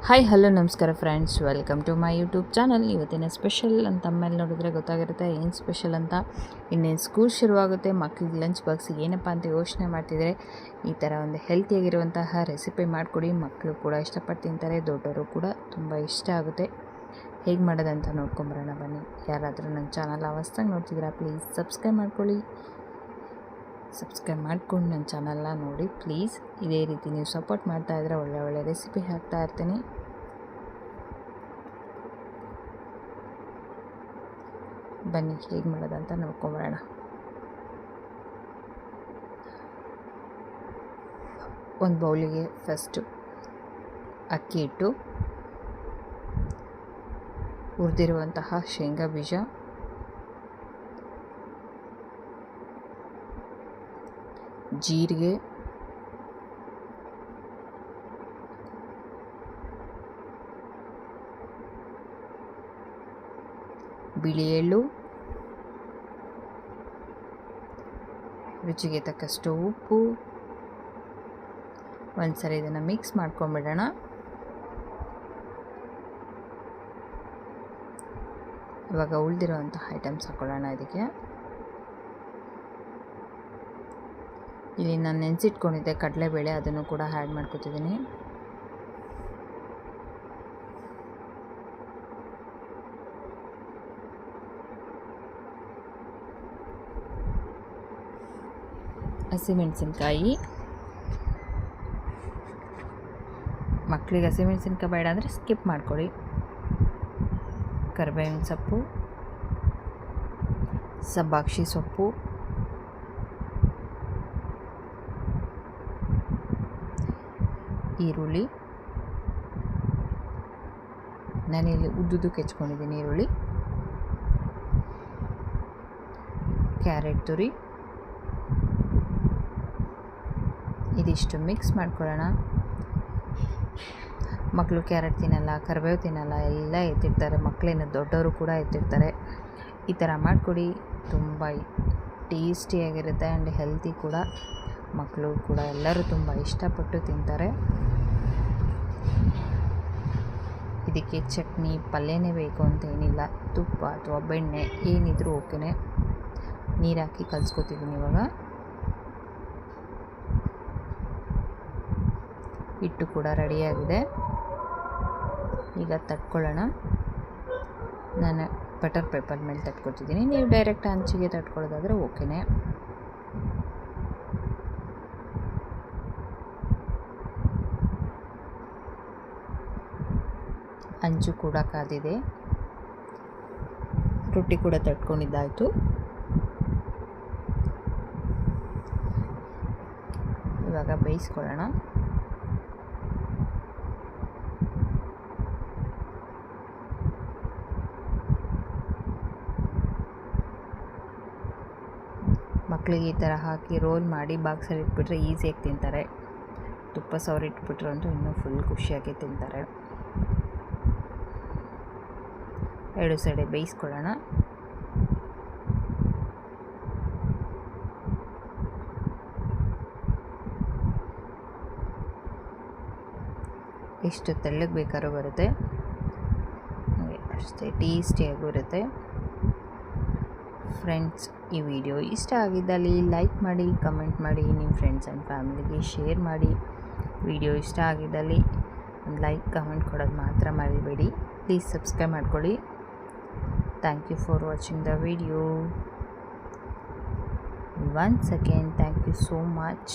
Hi hello ನಮಸ್ಕಾರ friends, welcome to my YouTube channel. ಇವತ್ತಿನ special ಅಂತ ಮೇಲೆ ನೋಡಿದ್ರೆ ಗೊತ್ತಾಗಿರುತ್ತೆ ಏನು ಸ್ಪೆಷಲ್ ಅಂತ. ಇನ್ನೇನು ಸ್ಕೂಲ್ ಶುರುವಾಗುತ್ತೆ, ಮಕ್ಕಳಿಗೆ ಲಂಚ್ ಬಾಕ್ಸ್ ಏನಪ್ಪ ಅಂತ ಯೋಚನೆ ಮಾಡ್ತಿದ್ರೆ ಈ ಥರ ಒಂದು ಹೆಲ್ತಿಯಾಗಿರುವಂತಹ ರೆಸಿಪಿ ಮಾಡಿಕೊಡಿ. ಮಕ್ಕಳು ಕೂಡ ಇಷ್ಟಪಟ್ಟು ತಿಂತಾರೆ, ದೊಡ್ಡವರು ಕೂಡ ತುಂಬ ಇಷ್ಟ ಆಗುತ್ತೆ. ಹೇಗೆ ಮಾಡೋದಂತ ನೋಡ್ಕೊಂಬರೋಣ ಬನ್ನಿ. ಯಾರಾದರೂ ನನ್ನ ಚಾನಲ್ ಹೊಸ್ದಾಗಿ ನೋಡ್ತಿದ್ದೀರಾ ಪ್ಲೀಸ್ ಸಬ್ಸ್ಕ್ರೈಬ್ ಮಾಡ್ಕೊಳ್ಳಿ. ಸಬ್ಸ್ಕ್ರೈಬ್ ಮಾಡ್ಕೊಂಡು ನನ್ನ ಚಾನಲ್ನ ನೋಡಿ ಪ್ಲೀಸ್. ಇದೇ ರೀತಿ ನೀವು ಸಪೋರ್ಟ್ ಮಾಡ್ತಾಯಿದ್ರೆ ಒಳ್ಳೆ ರೆಸಿಪಿ ಹಾಕ್ತಾ ಇರ್ತೀನಿ. ಬನ್ನಿ ಹೇಗೆ ಮಾಡೋದಂತ ನೋಡ್ಕೊಂಬರೋಣ. ಒಂದು ಬೌಲಿಗೆ ಫಸ್ಟು ಅಕ್ಕಿ ಹಿಟ್ಟು, ಹುರಿದಿರುವಂತಹ ಶೇಂಗಾ ಬೀಜ, ಜೀರಿಗೆ, ಬಿಳಿ ಎಳ್ಳು, ರುಚಿಗೆ ತಕ್ಕಷ್ಟು ಉಪ್ಪು. ಒಂದ್ಸರಿ ಇದನ್ನು ಮಿಕ್ಸ್ ಮಾಡ್ಕೊಂಬಿಡೋಣ. ಇವಾಗ ಉಳಿದಿರೋವಂಥ ಐಟಮ್ಸ್ ಹಾಕೊಳ್ಳೋಣ. ಇದಕ್ಕೆ ಇಲ್ಲಿ ನಾನು ನೆನೆಸಿಟ್ಕೊಂಡಿದ್ದೆ ಕಡಲೆಬೇಳೆ, ಅದನ್ನು ಕೂಡ ಆ್ಯಡ್ ಮಾಡ್ಕೊತಿದ್ದೀನಿ. ಹಸಿಮೆಣಸಿನ್ಕಾಯಿ, ಮಕ್ಕಳಿಗೆ ಹಸಿಮೆಣಸಿನ್ಕಾಯಿ ಬೇಡ ಅಂದರೆ ಸ್ಕಿಪ್ ಮಾಡ್ಕೊಳ್ಳಿ. ಕರಿಬೇವಿನ ಸೊಪ್ಪು, ಸಬ್ಬಾಕ್ಷಿ ಸೊಪ್ಪು, ಈರುಳ್ಳಿ, ನಾನಿಲ್ಲಿ ಉದ್ದುದಕ್ಕೆ ಹೆಚ್ಕೊಂಡಿದ್ದೀನಿ ಈರುಳ್ಳಿ, ಕ್ಯಾರೆಟ್ ತುರಿ. ಇದಿಷ್ಟು ಮಿಕ್ಸ್ ಮಾಡ್ಕೊಳ್ಳೋಣ. ಮಕ್ಕಳು ಕ್ಯಾರೆಟ್ ತಿನ್ನಲ್ಲ, ಕರಿಬೇವು ತಿನ್ನಲ್ಲ, ಎಲ್ಲ ಎತ್ತಿರ್ತಾರೆ. ಮಕ್ಕಳೇನು ದೊಡ್ಡವರು ಕೂಡ ಎತ್ತಿರ್ತಾರೆ. ಈ ಥರ ಮಾಡಿಕೊಡಿ, ತುಂಬ ಟೇಸ್ಟಿಯಾಗಿರುತ್ತೆ ಆ್ಯಂಡ್ ಹೆಲ್ತಿ ಕೂಡ. ಮಕ್ಕಳು ಕೂಡ ಎಲ್ಲರೂ ತುಂಬ ಇಷ್ಟಪಟ್ಟು ತಿಂತಾರೆ. ಇದಕ್ಕೆ ಚಟ್ನಿ ಪಲ್ಯನೇ ಬೇಕು ಅಂತ ಏನಿಲ್ಲ, ತುಪ್ಪ ಅಥವಾ ಬೆಣ್ಣೆ ಏನಿದ್ರೂ ಓಕೆನೆ. ನೀರು ಹಾಕಿ ಕಲಿಸ್ಕೊತಿದ್ದೀನಿ. ಇವಾಗ ಹಿಟ್ಟು ಕೂಡ ರೆಡಿಯಾಗಿದೆ. ಈಗ ತಟ್ಕೊಳ್ಳೋಣ. ನಾನು ಬಟರ್ ಪೇಪರ್ ಮೇಲೆ ತಟ್ಕೊತಿದ್ದೀನಿ. ನೀವು ಡೈರೆಕ್ಟ್ ಹಂಚಿಗೆ ತಟ್ಕೊಳ್ಳೋದಾದರೆ ಓಕೆನೆ. ಹಂಚು ಕೂಡ ಕಾದಿದೆ. ರೊಟ್ಟಿ ಕೂಡ ತಟ್ಕೊಂಡಿದ್ದಾಯಿತು. ಇವಾಗ ಬೇಯಿಸ್ಕೊಳ್ಳೋಣ. ಮಕ್ಕಳಿಗೆ ಈ ಥರ ಹಾಕಿ ರೋಲ್ ಮಾಡಿ ಬಾಕ್ಸಲ್ಲಿ ಇಟ್ಬಿಟ್ರೆ ಈಸಿಯಾಗಿ ತಿಂತಾರೆ. ತುಪ್ಪ ಸವರಿ ಇಟ್ಬಿಟ್ರು ಅಂತೂ ಇನ್ನೂ ಫುಲ್ ಖುಷಿಯಾಗಿ ತಿಂತಾರೆ. ಎರಡು ಸೈಡೆ ಬೇಯಿಸ್ಕೊಳ್ಳೋಣ. ಎಷ್ಟು ತೆಳ್ಳಗೆ ಬೇಕಾದ್ರೂ ಬರುತ್ತೆ, ಅಷ್ಟೇ ಟೇಸ್ಟಿಯಾಗೂ ಇರುತ್ತೆ. ಫ್ರೆಂಡ್ಸ್, ಈ ವಿಡಿಯೋ ಇಷ್ಟ ಆಗಿದ್ದಲ್ಲಿ ಲೈಕ್ ಮಾಡಿ, ಕಮೆಂಟ್ ಮಾಡಿ, ನಿಮ್ಮ ಫ್ರೆಂಡ್ಸ್ ಆ್ಯಂಡ್ ಫ್ಯಾಮಿಲಿಗೆ ಶೇರ್ ಮಾಡಿ. ವಿಡಿಯೋ ಇಷ್ಟ ಆಗಿದ್ದಲ್ಲಿ ಒಂದು ಲೈಕ್ ಕಮೆಂಟ್ ಕೊಡೋದು ಮಾತ್ರ ಮರಿಬೇಡಿ. ಪ್ಲೀಸ್ ಸಬ್ಸ್ಕ್ರೈಬ್ ಮಾಡ್ಕೊಳ್ಳಿ. Thank you for watching the video. Once again, thank you so much.